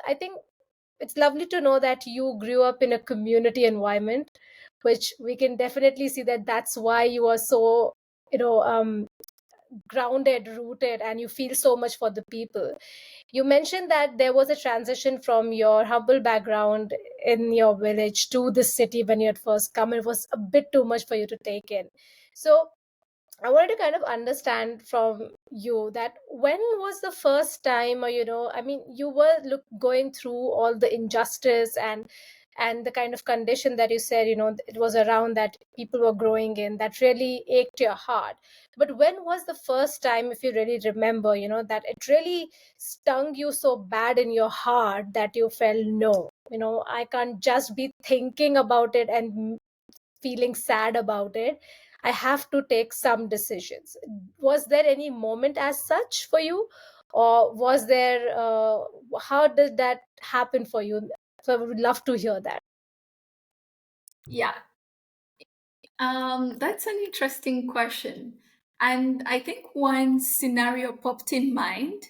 I think it's lovely to know that you grew up in a community environment, which we can definitely see that that's why you are so, you know, grounded, rooted, and you feel so much for the people. You mentioned that there was a transition from your humble background in your village to the city when you had first come. It was a bit too much for you to take in. So I wanted to kind of understand from you that when was the first time, or I mean, you were going through all the injustice and the kind of condition that you said, it was around that people were growing in, that really ached your heart. But when was the first time, if you really remember, that it really stung you so bad in your heart that you felt, no, I can't just be thinking about it and feeling sad about it. I have to take some decisions. Was there any moment as such for you, or was there? How did that happen for you? So I would love to hear that. Yeah, that's an interesting question. And I think one scenario popped in mind.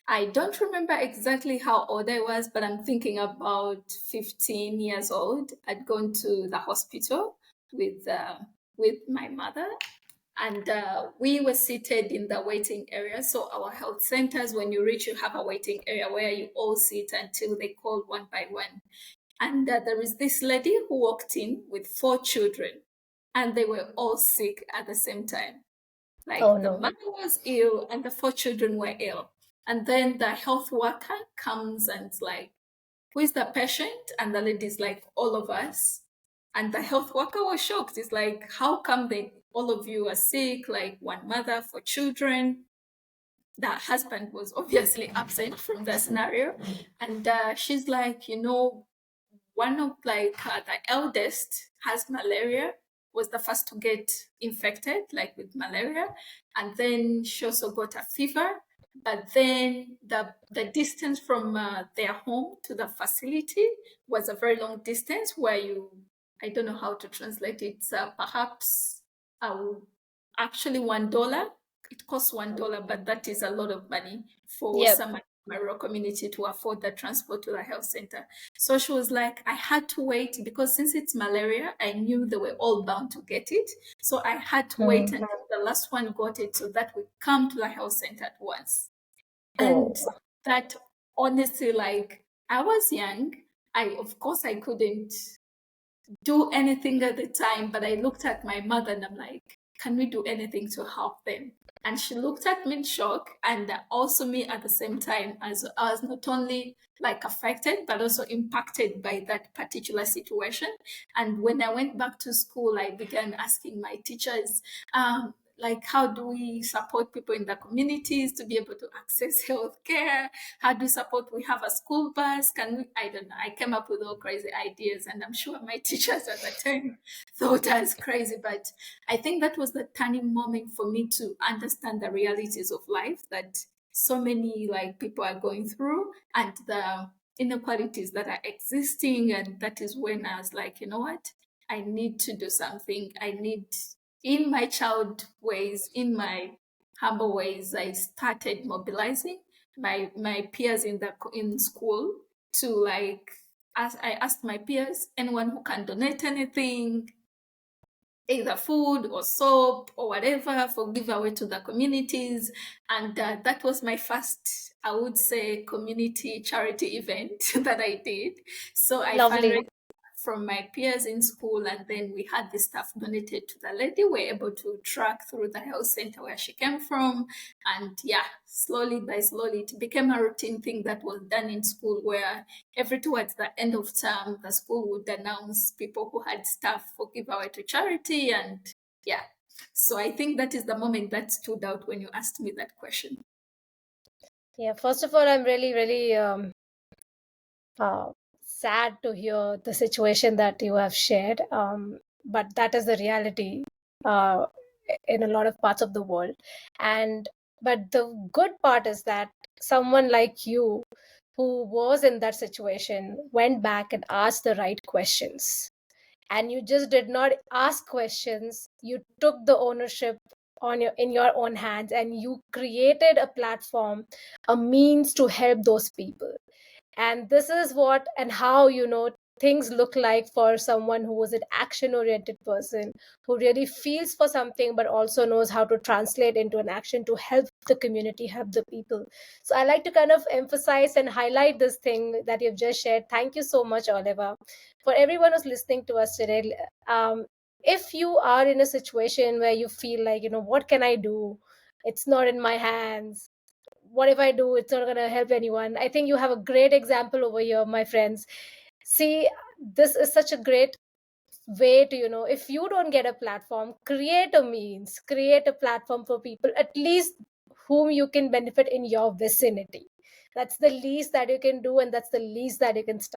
I don't remember exactly how old I was, but I'm thinking about 15 years old. I'd gone to the hospital with with my mother, and we were seated in the waiting area. So our health centers, when you reach, you have a waiting area where you all sit until they call one by one. And there is this lady who walked in with 4 children, and they were all sick at the same time. Oh Like the no. mother was ill, and the 4 children were ill. And then the health worker comes and it's like, who is the patient? And the lady's like, all of us. And the health worker was shocked. It's like, how come all of you are sick? Like one mother, 4 children. The husband was obviously absent from the scenario. And she's like, one of the eldest has malaria, was the first to get infected like with malaria, and then she also got a fever. But then the distance from their home to the facility was a very long distance where I don't know how to translate it, perhaps uh, actually $1. It costs $1, but that is a lot of money for Yep. someone in my rural community to afford the transport to the health center. So she was like, I had to wait because since it's malaria, I knew they were all bound to get it. So I had to wait Hmm. until the last one got it so that we come to the health center at once. And Oh. that honestly, like I was young. Of course, I couldn't do anything at the time, but I looked at my mother and I'm like, can we do anything to help them? And she looked at me in shock, and also me at the same time, as I was not only like affected, but also impacted by that particular situation. And when I went back to school, I began asking my teachers, like, how do we support people in the communities to be able to access health care? How do you support? We have a school bus. Can we? I don't know. I came up with all crazy ideas, and I'm sure my teachers at the time thought I was crazy. But I think that was the turning moment for me to understand the realities of life that so many like people are going through, and the inequalities that are existing. And that is when I was like, you know what? I need to do something. I need, in my child ways, in my humble ways, I started mobilizing my peers in school to like I asked my peers, anyone who can donate anything, either food or soap or whatever, for giveaway to the communities. And that was my first, I would say, community charity event that I did. So I Lovely. fundraised from my peers in school, and then we had the stuff donated to the lady. We were able to track through the health center where she came from. And yeah, slowly by slowly, it became a routine thing that was done in school, where every towards the end of term, the school would announce people who had stuff for giveaway to charity. And yeah, so I think that is the moment that stood out when you asked me that question. Yeah. First of all, I'm really, really uh, sad to hear the situation that you have shared. But that is the reality uh, in a lot of parts of the world. And but the good part is that someone like you, who was in that situation, went back and asked the right questions. And you just did not ask questions. You took the ownership in your own hands, and you created a platform, a means to help those people. And this is what and how, things look like for someone who is an action oriented person, who really feels for something but also knows how to translate into an action to help the community, help the people. So I like to kind of emphasize and highlight this thing that you've just shared. Thank you so much, Oliver. For everyone who's listening to us today, if you are in a situation where you feel like, what can I do, it's not in my hands, what if I do, it's not going to help anyone, I think you have a great example over here, my friends. See, this is such a great way to, if you don't get a platform, create a means, create a platform for people, at least whom you can benefit in your vicinity. That's the least that you can do, and that's the least that you can start.